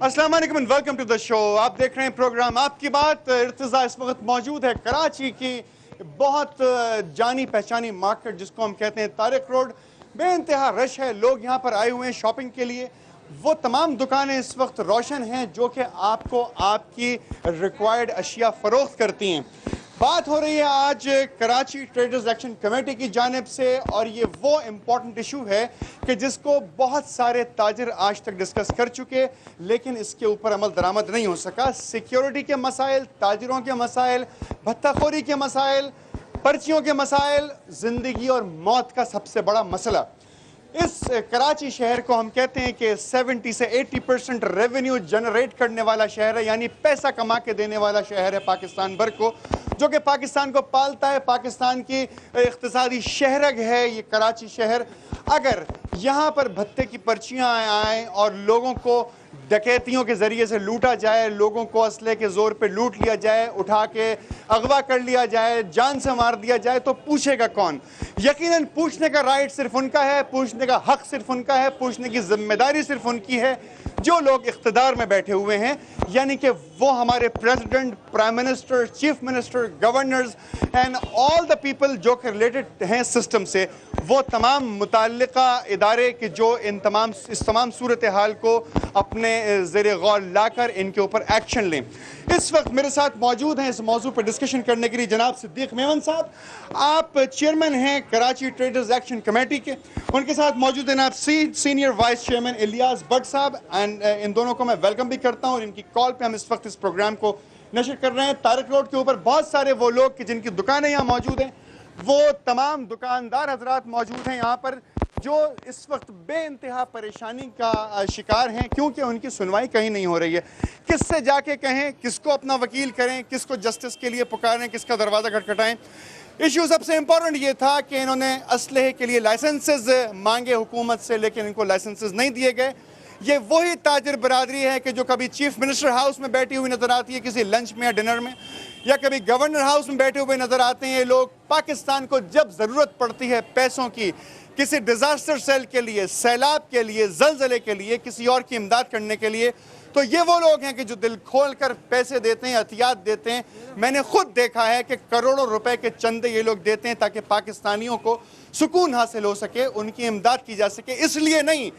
अस्सलाम वालेकुम and welcome to the show. आप देख रहे हैं प्रोग्राम आपकी बात। इर्तिज़ा इस वक्त मौजूद है कराची की बहुत जानी पहचानी मार्केट जिसको हम कहते हैं तारिक रोड। बेइंतहा रश है, लोग यहाँ पर आए हुए हैं शॉपिंग के लिए। वो तमाम दुकानें इस वक्त रोशन हैं जो कि आपको आपकी रिक्वायर्ड अशिया फ़रोख्त करती हैं। बात हो रही है आज कराची ट्रेडर्स एक्शन कमेटी की जानिब से, और ये वो इम्पोर्टेंट इशू है कि जिसको बहुत सारे ताजिर आज तक डिस्कस कर चुके, लेकिन इसके ऊपर अमल दरामद नहीं हो सका। सिक्योरिटी के मसाइल, ताजिरों के मसाइल, भत्ताखोरी के मसाइल, पर्चियों के मसाइल, ज़िंदगी और मौत का सबसे बड़ा मसला। इस कराची शहर को हम कहते हैं कि 70 से 80% रेवेन्यू जनरेट करने वाला शहर है, यानी पैसा कमा के देने वाला शहर है पाकिस्तान भर को, जो कि पाकिस्तान को पालता है। पाकिस्तान की इक़्तिसादी शहरग है ये कराची शहर। अगर यहाँ पर भत्ते की पर्चियाँ आएँ और लोगों को डकैतियों के ज़रिए से लूटा जाए, लोगों को असले के ज़ोर पे लूट लिया जाए, उठा के अगवा कर लिया जाए, जान से मार दिया जाए, तो पूछेगा कौन? यकीनन पूछने का राइट सिर्फ उनका है, पूछने का हक सिर्फ उनका है, पूछने की जिम्मेदारी सिर्फ उनकी है जो लोग इख्तिदार में बैठे हुए हैं, यानी कि वो हमारे president, prime minister, chief minister, governors and all the people जो कि रिलेटेड हैं सिस्टम से। वो तमाम मुताल्लिका इदारे के जो इस तमाम सूरत हाल को अपने ज़ेरे गौर लाकर इनके ऊपर एक्शन लें। इस वक्त मेरे साथ मौजूद हैं इस मौजू पर डिस्कशन करने के लिए जनाब सिद्दीक मेमन साहब। आप चेयरमैन हैं कराची ट्रेडर्स एक्शन कमेटी के। उनके साथ मौजूद हैं आप senior vice chairman Ilyas Bhatt साहब। एंड इन दोनों को मैं वेलकम भी करता हूँ। इनकी कॉल पे हम इस वक्त इस प्रोग्राम को नशर कर रहे हैं। तारिक रोड के ऊपर बहुत सारे वो लोग कि जिनकी दुकानें यहाँ मौजूद हैं, वो तमाम दुकानदार हजरात मौजूद हैं यहाँ पर जो इस वक्त बेइंतहा परेशानी का शिकार हैं, क्योंकि उनकी सुनवाई कहीं नहीं हो रही है। किससे जाके कहें, किसको अपना वकील करें, किसको जस्टिस के लिए पुकारें, किसका दरवाज़ा खटखटाएं। इशू सबसे इम्पोर्टेंट ये था कि इन्होंने असलहे के लिए लाइसेंसेस मांगे हुकूमत से, लेकिन इनको लाइसेंसेस नहीं दिए गए। ये वही ताजिर बरादरी है कि जो कभी चीफ मिनिस्टर हाउस में बैठी हुई नज़र आती है किसी लंच में या डिनर में, या कभी गवर्नर हाउस में बैठे हुए नज़र आते हैं। ये लोग पाकिस्तान को जब ज़रूरत पड़ती है पैसों की, किसी डिज़ास्टर सेल के लिए, सैलाब के लिए, ज़लज़ले के लिए, किसी और की इमदाद करने के लिए, तो ये वो लोग हैं कि जो दिल खोल कर पैसे देते हैं, एहतियात देते हैं। मैंने खुद देखा है कि करोड़ों रुपए के चंदे ये लोग देते हैं ताकि पाकिस्तानियों को सुकून हासिल हो सके, उनकी इमदाद की जा सके। इसलिए नहीं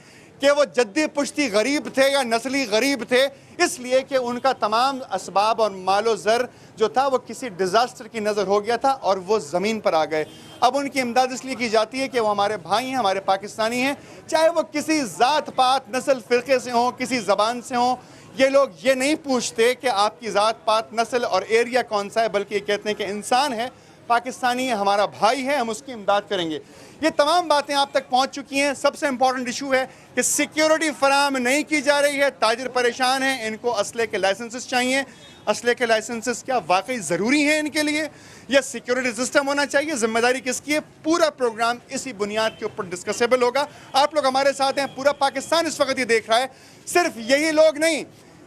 कि वो जद्दी पुश्ती गरीब थे या नस्ली गरीब थे, इसलिए कि उनका तमाम असबाब और मालो ज़र जो था वो किसी डिज़ास्टर की नज़र हो गया था और वो ज़मीन पर आ गए। अब उनकी इमदाद इसलिए की जाती है कि वो हमारे भाई हैं, हमारे पाकिस्तानी हैं, चाहे वो किसी ज़ात पात नस्ल फ़िरक़े से हों, किसी ज़बान से हों। ये लोग ये नहीं पूछते कि आपकी ज़ात पात नस्ल और एरिया कौन सा है, बल्कि ये कहते हैं कि इंसान है, पाकिस्तानी है, हमारा भाई है, हम उसकी इमदाद करेंगे। ये तमाम बातें आप तक पहुंच चुकी हैं। सबसे इंपॉर्टेंट इशू है कि सिक्योरिटी फराहम नहीं की जा रही है, ताजिर परेशान हैं, इनको असले के लाइसेंसेस चाहिए। असले के लाइसेंसेस क्या वाकई ज़रूरी हैं इनके लिए, या सिक्योरिटी सिस्टम होना चाहिए? जिम्मेदारी किसकी है? पूरा प्रोग्राम इसी बुनियाद के ऊपर डिस्कसेबल होगा। आप लोग हमारे साथ हैं, पूरा पाकिस्तान इस वक्त ये देख रहा है। सिर्फ यही लोग नहीं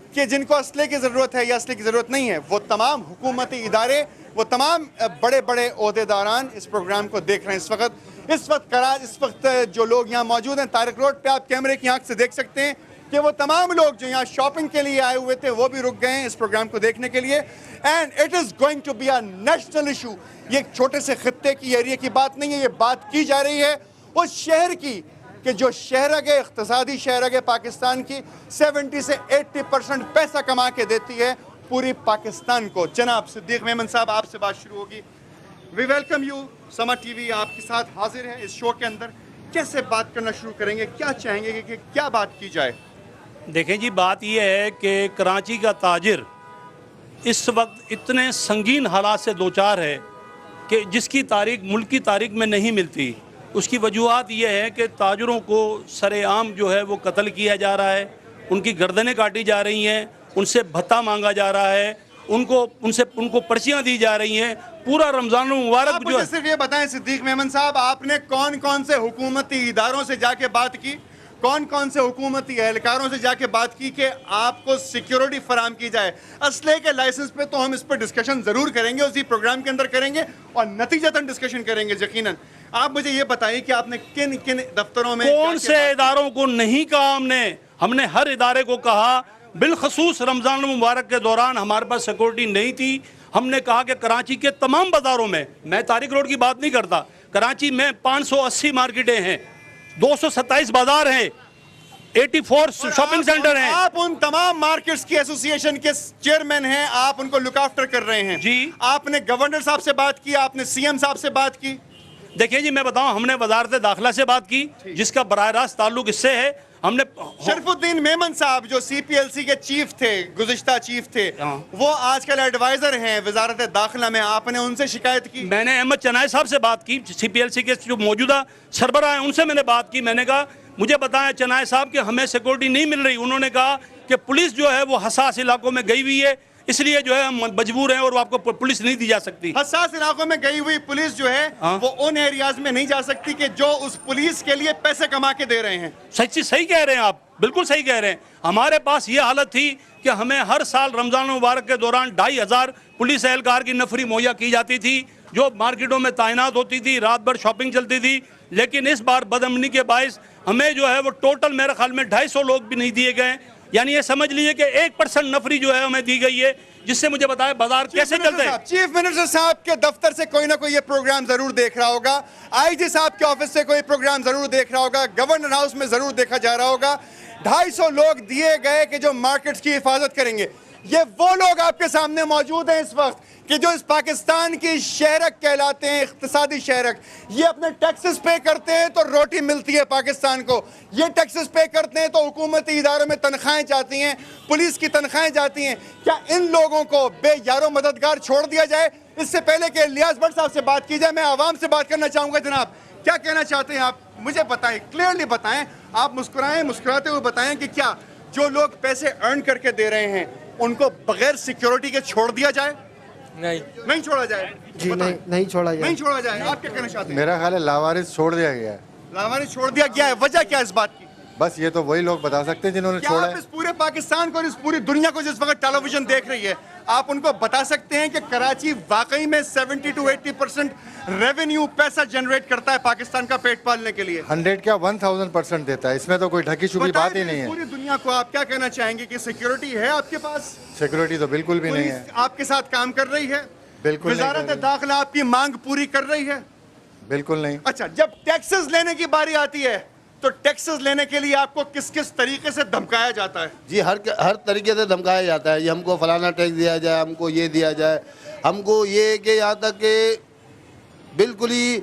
कि जिनको असले की ज़रूरत है या असले की ज़रूरत नहीं है, वो तमाम हुकूमती इदारे, वो तमाम बड़े बड़े ओहदेदारान इस प्रोग्राम को देख रहे हैं इस वक्त जो लोग यहाँ मौजूद हैं तारिक रोड पे, आप कैमरे की आंख से देख सकते हैं कि वो तमाम लोग जो यहाँ शॉपिंग के लिए आए हुए थे वो भी रुक गए हैं इस प्रोग्राम को देखने के लिए। And it is going to be a national issue. ये एक छोटे से खित्ते की एरिया की बात नहीं है, ये बात की जा रही है उस शहर की कि जो शहरग है, इक़्तिसादी शहरग है पाकिस्तान की, 70 से 80% पैसा कमा के देती है पूरी पाकिस्तान को। जनाब सिद्दीक मेमन साहब, आपसे बात शुरू होगी। We welcome you. Samaa TV आपके साथ हाजिर है इस शो के अंदर। कैसे बात करना शुरू करेंगे, क्या चाहेंगे कि क्या बात की जाए? देखें जी, बात यह है कि कराची का ताजिर इस वक्त इतने संगीन हालात से दो चार है कि जिसकी तारीख मुल्क की तारीख में नहीं मिलती। उसकी वजूहत यह है कि ताजरों को सरेआम जो है वो कत्ल किया जा रहा है, उनकी गर्दनें काटी जा रही हैं, उनसे भत्ता मांगा जा रहा है, उनको पर्चियाँ दी जा रही हैं। पूरा रमज़ान मुबारक जो है। सिर्फ ये बताएं सिद्दीक मेमन साहब, आपने कौन कौन से हुकूमती इदारों से जाके बात की, कौन कौन से हुकूमती एहलकारों से जाके बात की कि आपको सिक्योरिटी फराम की जाए? असले के लाइसेंस पे तो हम इस पर डिस्कशन ज़रूर करेंगे, उसी प्रोग्राम के अंदर करेंगे और नतीजतन डिस्कशन करेंगे यकीनन। आप मुझे ये बताइए कि आपने किन किन दफ्तरों में, कौन से इदारों को नहीं कहा? हमने हर इदारे को कहा बिलखसूस रमज़ान मुबारक के दौरान हमारे पास सिक्योरिटी नहीं थी। हमने कहा कि कराची के तमाम बाज़ारों में, मैं तारिक रोड की बात नहीं करता, कराची में 580 मार्केटें हैं, 227 बाज़ार हैं, 84 शॉपिंग सेंटर हैं। आप उन तमाम मार्केट्स की एसोसिएशन के चेयरमैन हैं, आप उनको लुक आफ्टर कर रहे हैं जी। आपने गवर्नर साहब से बात की, आपने सीएम साहब से बात की? देखिए जी, मैं बताऊं, हमने वजारत दाखिला से बात की जिसका बराह रास्त ताल्लुक इससे है। हमने शरफुद्दीन मेमन साहब जो सीपीएलसी के चीफ थे, गुज़िश्ता चीफ थे, वो आजकल एडवाइजर हैं वजारत दाखिला में, आपने उनसे शिकायत की? मैंने अहमद चनाई साहब से बात की, सीपीएलसी के जो मौजूदा सरबराह हैं उनसे मैंने बात की। मैंने कहा मुझे बताएं चनाई साहब कि हमें सिक्योरिटी नहीं मिल रही। उन्होंने कहा कि पुलिस जो है वो हसास इलाकों में गई हुई है, इसलिए जो है हम मजबूर हैं और वो आपको पुलिस नहीं दी जा सकती। हसास इलाकों में गई हुई पुलिस जो है वो उन एरियाज में नहीं जा सकती कि जो उस पुलिस के लिए पैसे कमा के दे रहे हैं। सही कह रहे हैं आप, बिल्कुल सही कह रहे हैं। हमारे पास ये हालत थी कि हमें हर साल रमज़ान मुबारक के दौरान 2500 पुलिस एहलकार की नफरी मुहैया की जाती थी जो मार्केटों में तैनात होती थी, रात भर शॉपिंग चलती थी। लेकिन इस बार बदअमनी के बायस हमें जो है वो टोटल मेरे ख्याल में 250 लोग भी नहीं दिए गए। यानी ये समझ लीजिए कि 1% नफरी जो है हमें दी गई है, जिससे मुझे बताया बाजार कैसे चलते हैं। चीफ मिनिस्टर साहब के दफ्तर से कोई ना कोई ये प्रोग्राम जरूर देख रहा होगा, आईजी साहब के ऑफिस से कोई प्रोग्राम जरूर देख रहा होगा, गवर्नर हाउस में जरूर देखा जा रहा होगा। 250 लोग दिए गए कि जो मार्केट्स की हिफाजत करेंगे। ये वो लोग आपके सामने मौजूद हैं इस वक्त कि जो इस पाकिस्तान की शहरक कहलाते हैं, इक्तिसादी शहरक। ये अपने टैक्सेस पे करते हैं तो रोटी मिलती है पाकिस्तान को, ये टैक्सेस पे करते हैं तो हुकूमती इदारों में तनख्वाहें जाती हैं, पुलिस की तनख्वाहें जाती हैं। क्या इन लोगों को बेयारो मददगार छोड़ दिया जाए? इससे पहले कि इलियास भट्ट साहब से बात की जाए, मैं आवाम से बात करना चाहूँगा। जनाब, क्या कहना चाहते हैं आप? मुझे बताएं, क्लियरली बताएं। आप मुस्कुराएं, मुस्कुराते हुए बताएं कि क्या जो लोग पैसे अर्न करके दे रहे हैं उनको बगैर सिक्योरिटी के छोड़ दिया जाए? नहीं छोड़ा जाए जी, नहीं छोड़ा जाए। नहीं छोड़ा जाए। आप क्या कहना चाहते हैं? मेरा ख्याल है लावारिस छोड़ दिया गया है। लावारिस छोड़ दिया गया है, वजह क्या है इस बात की? बस ये तो वही लोग बता सकते हैं जिन्होंने क्या छोड़ा आप है। इस पूरे पाकिस्तान को और इस पूरी दुनिया को जिस वक्त टेलीविजन देख रही है, आप उनको बता सकते हैं कि कराची वाकई में 70 to 80% रेवेन्यू पैसा जनरेट करता है पाकिस्तान का पेट पालने के लिए? 100 क्या 1000% देता है, इसमें तो कोई ढकी छुपी बात ही नहीं है। पूरी दुनिया को आप क्या कहना चाहेंगे कि सिक्योरिटी है आपके पास? सिक्योरिटी तो बिल्कुल भी नहीं है। पुलिस आपके साथ काम कर रही है? बिल्कुल नहीं कर वजारत रही। दाखिला आपकी मांग पूरी कर रही है? बिल्कुल नहीं। अच्छा, जब टैक्सेस लेने की बारी आती है तो टैक्सेस लेने के लिए आपको किस किस तरीके से धमकाया जाता है? जी, हर तरीके से धमकाया जाता है। ये हमको फलाना टैक्स दिया जाए, हमको ये दिया जाए, हमको ये कि यहाँ तक कि बिल्कुल ही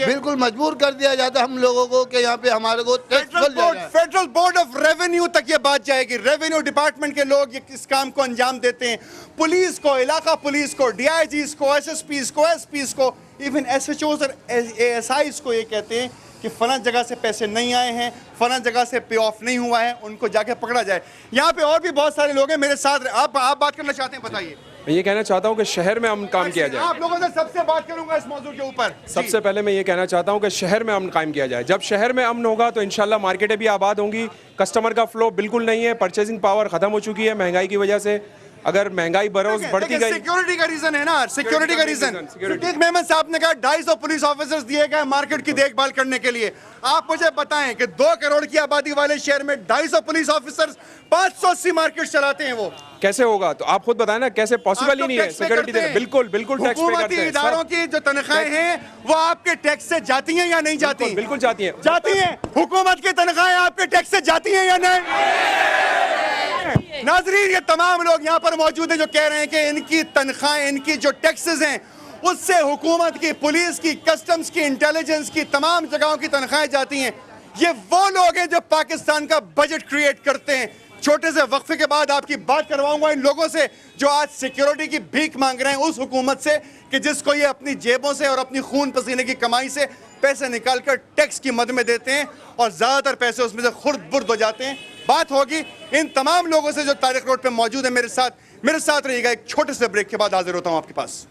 बिल्कुल मजबूर कर दिया जाता है हम लोगों को कि यहाँ पे हमारे को फेडरल बोर्ड ऑफ रेवेन्यू तक ये बात जाएगी। रेवेन्यू डिपार्टमेंट के लोग इस काम को अंजाम देते हैं। पुलिस को, इलाका पुलिस को, डीआईजीज को, एसएसपीज को, एसपीज को, इवन एसएचओज और एएसआईज को ये कहते हैं कि फलां जगह से पैसे नहीं आए हैं, फलां जगह से पे ऑफ नहीं हुआ है, उनको जाके पकड़ा जाए। यहाँ पे और भी बहुत सारे लोग हैं मेरे साथ। आप बात करना चाहते हैं, बताइए। मैं ये कहना चाहता हूँ कि शहर में अमन काम किया जाए। आप लोगों से सबसे बात करूंगा इस मौजूद के ऊपर। सबसे पहले मैं ये कहना चाहता हूँ कि शहर में अमन कायम किया जाए। जब शहर में अमन होगा तो इंशाल्लाह मार्केटें भी आबाद होंगी। कस्टमर का फ्लो बिल्कुल नहीं है, परचेजिंग पावर खत्म हो चुकी है महंगाई की वजह से। अगर महंगाई बरोज बढ़ती गई, सिक्योरिटी का रीजन है ना, सिक्योरिटी का रीजन। सिद्दीक मेमन साहब ने कहा 250 पुलिस ऑफिसर्स दिए गए मार्केट की देखभाल करने के लिए। आप मुझे बताएं कि 2 करोड़ की आबादी वाले शहर में 250 पुलिस ऑफिसर्स 580 मार्केट चलाते हैं, वो कैसे होगा? तो आप खुद बताएं ना, कैसे पॉसिबल ही नहीं है सिक्योरिटी देना। बिल्कुल टैक्स पे करते हुकूमती हैं। इदारों की जो तनख्वाहें हैं वो आपके टैक्स से जाती हैं या नहीं जाती? बिल्कुल जाती हैं। जाती हैं। हुकूमत की तनख्वाहें आपके टैक्स से जाती हैं या नहीं? नाजरीन, ये तमाम लोग यहाँ पर मौजूद हैं जो कह रहे हैं कि इनकी तनख्वाहें, इनकी जो टैक्सेस हैं उससे हुकूमत की, पुलिस की, कस्टम्स की, इंटेलिजेंस की, तमाम जगहों की तनख्वाहें जाती हैं। ये वो लोग हैं जो पाकिस्तान का बजट क्रिएट करते हैं। छोटे से वक्फे के बाद आपकी बात करवाऊंगा इन लोगों से जो आज सिक्योरिटी की भीख मांग रहे हैं उस हुकूमत से कि जिसको ये अपनी जेबों से और अपनी खून पसीने की कमाई से पैसे निकालकर टैक्स की मद में देते हैं और ज्यादातर पैसे उसमें से खुर्द बुर्द हो जाते हैं। बात होगी इन तमाम लोगों से जो तारिक रोड पे मौजूद है मेरे साथ रहिएगा। एक छोटे से ब्रेक के बाद हाजिर होता हूं आपके पास।